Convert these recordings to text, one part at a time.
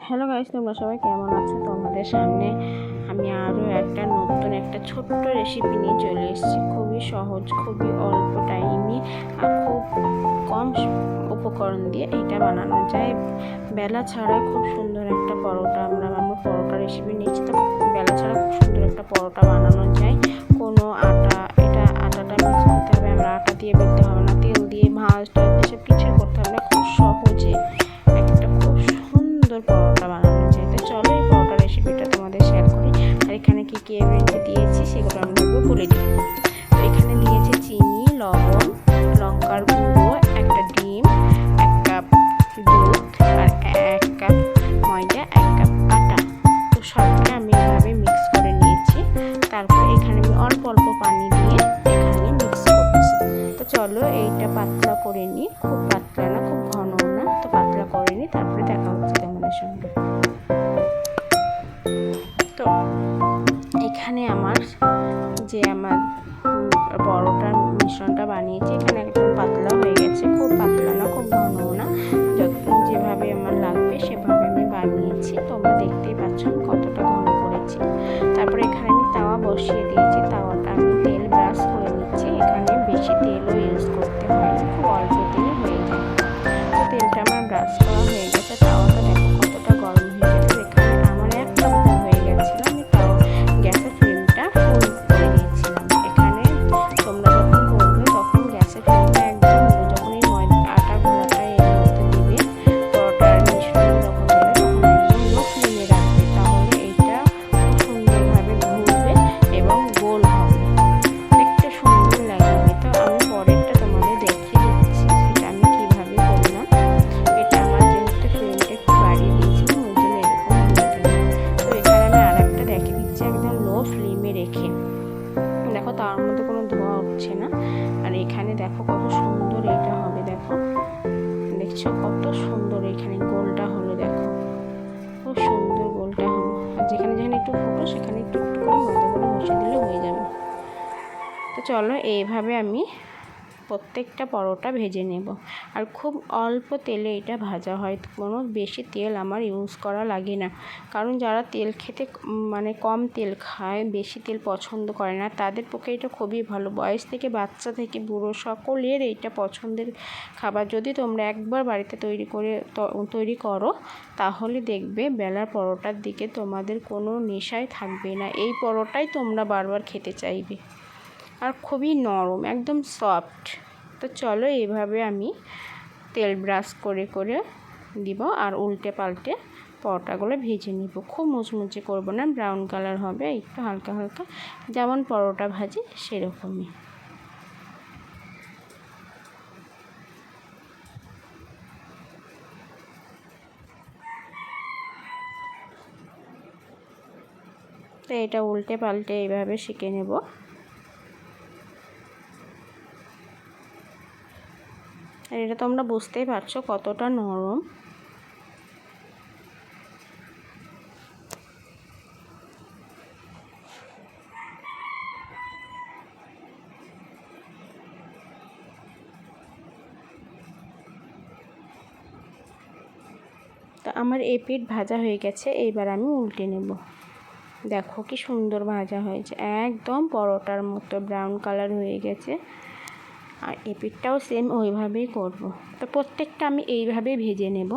Hello guys, তোমরা সবাই কেমন আছো? তোমাদের সামনে আমি আরও একটা ছোট্ট রেসিপি নিয়ে চলে এসেছি। খুবই সহজ, খুবই অল্প টাইমে আর খুব কম উপকরণ দিয়ে এটা বানানো যায়। বেলা ছাড়া খুব সুন্দর একটা পরোটা আমরা পরোটা রেসিপি নিয়েছি। তো বেলা ছাড়া খুব সুন্দর একটা পরোটা বানানো যায়। কোনো আটাটা মিক্স করতে হবে, আমরা আটা দিয়ে বেলতে হবে না, তেল দিয়ে ভাজটা এসব কিছু করতে হবে না। খুব সহজে একটা খুব সুন্দর পরোটা বানানো যায়। তো চলো এই পরোটা রেসিপিটা তোমাদের শেয়ার করি। আর এখানে কী কী দিয়েছি সেগুলো আমি বলে দিই। তো এখানে দিয়েছি চিনি, লবণ, লঙ্কার গুঁড়ো, একটা ডিম, 1 কাপ দুধ আর 1 কাপ ময়দা, 1 কাপ আটা। তো সবটা আমি এভাবে মিক্স করে নিয়েছি। তারপরে এখানে আমি অল্প অল্প পানি দিয়ে এখানে মিক্স করছি। তো চলো এইটা পাতলা করে নিই, খুব পাতলা না খুব ঘন না, তো পাতলা করে নিই, তারপরে দেখা হচ্ছে তোমাদের সঙ্গে। তো এখানে আমার পরোটার মিশ্রণটা বানিয়েছি, এখানে একদম পাতলা হয়ে গেছে, খুব পাতলা না খুব ঘনও না, যেভাবে আমার লাগবে সেভাবে আমি বানিয়েছি। তোমরা দেখতেই পাচ্ছ কতটা ঘন করেছি। তারপরে এখানে আমি তাওয়া বসিয়ে দিয়েছি, তাওয়াটা আমি তেল ব্রাশ করে নিচ্ছি। এখানে বেশি তেলও ইউজ করতে হয় না, খুব অল্প তেলে হয়ে যায়। তো তেলটা আমার ব্রাশ করা হয়ে গেছে, তাওয়াটা দেখো কতটা গরম হয়ে গেছে। এখানে আমার একটা ভুল হয়ে গেছিলো, আমি গ্যাসের ফ্লেমটা ফুল করে দিয়েছিলাম। এখানে তোমরা যখন করবে তখন গ্যাসের ফ্লেমটা একদম যখন এই আটা ঘোলাটা এর মধ্যে দেবে, পরোটার মিশ্রণ যখন দেবে তখন একদম লো ফ্লেমে রাখবে, তাহলে এইটা খুব সুন্দরভাবে ঘুরবে এবং গোল হবে, দেখতে সুন্দর লাগবে। তো আমি পরেরটা তোমাদের দেখিয়ে দিচ্ছি সেটা আমি কীভাবে করলাম। এটা আমার যেহেতু ফ্লেমটা একটু বাড়িয়ে দিয়েছিলাম ওই জন্য এরকম হয়ে গেল। তো এখানে আমি আরেকটা দেখিয়ে দিচ্ছি একদম লো ফ্লেমে রেখে। দেখো তার মধ্যে কোনো ধোঁয়া উঠছে না। আর এখানে দেখো কত সুন্দর এটা হবে, দেখছো কত সুন্দর এখানে গোলটা হলো, দেখো খুব সুন্দর গোলটা হলো। আর যেখানে যেখানে একটু ফুটো সেখানে একটু একটু করে ময়দাগুলো বসিয়ে দিলে হয়ে যাবে। তো চলো এইভাবে আমি প্রত্যেকটা পরোটা ভেজে নেব। আর খুব অল্প তেলে এটা ভাজা হয়, কোনো বেশি তেল আমার ইউজ করা লাগে না। কারণ যারা তেল খেতে কম তেল খায়, বেশি তেল পছন্দ করে না, তাদের পক্ষে এটা খুবই ভালো। বয়স থেকে বাচ্চা থেকে বুড়ো সকলের এইটা পছন্দের খাবার। যদি তোমরা একবার বাড়িতে তৈরি করো তাহলে দেখবে বেলার পরোটার দিকে তোমাদের কোনো নেশাই থাকবে না, এই পরোটাই তোমরা বারবার খেতে চাইবে। আর খুবই নরম, একদম সফট। তো চলো এইভাবে আমি তেল ব্রাশ করে করে দিব আর উল্টে পাল্টে পরোটাগুলো ভেজে নিব। খুব মুচমুচে করব না, ব্রাউন কালার হবে, একটু হালকা হালকা যেমন পরোটা ভাজি সেরকমই। তো এটা উল্টে পাল্টে এইভাবে শিখে নেব। আর এটা তোমরা বুঝতেই পারছো কতটা নরম। তো আমার এই পিঠ ভাজা হয়ে গেছে, এইবার আমি উল্টে নেব। দেখো কি সুন্দর ভাজা হয়েছে, একদম পরোটার মতো ব্রাউন কালার হয়ে গেছে। আর এই পিঠটাও সেম ওইভাবেই করব। তো প্রত্যেকটা আমি এইভাবেই ভেজে নেব।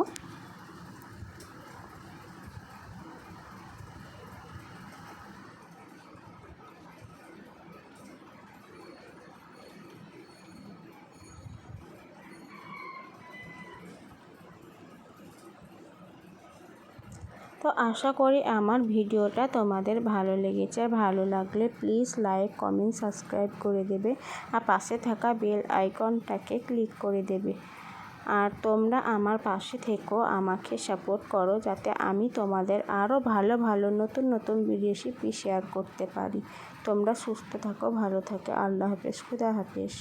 তো আশা করি আমার ভিডিওটা তোমাদের ভালো লেগেছে। ভালো লাগলে প্লিজ লাইক, কমেন্ট, সাবস্ক্রাইব করে দেবে আর পাশে থাকা বেল আইকনটাকে ক্লিক করে দেবে। আর তোমরা আমার পাশে থেকেও আমাকে সাপোর্ট করো, যাতে আমি তোমাদের আরও ভালো ভালো নতুন নতুন রেসিপি শেয়ার করতে পারি। তোমরা সুস্থ থাকো, ভালো থাকো। আল্লাহ হাফেজ, খুদা হাফেজ।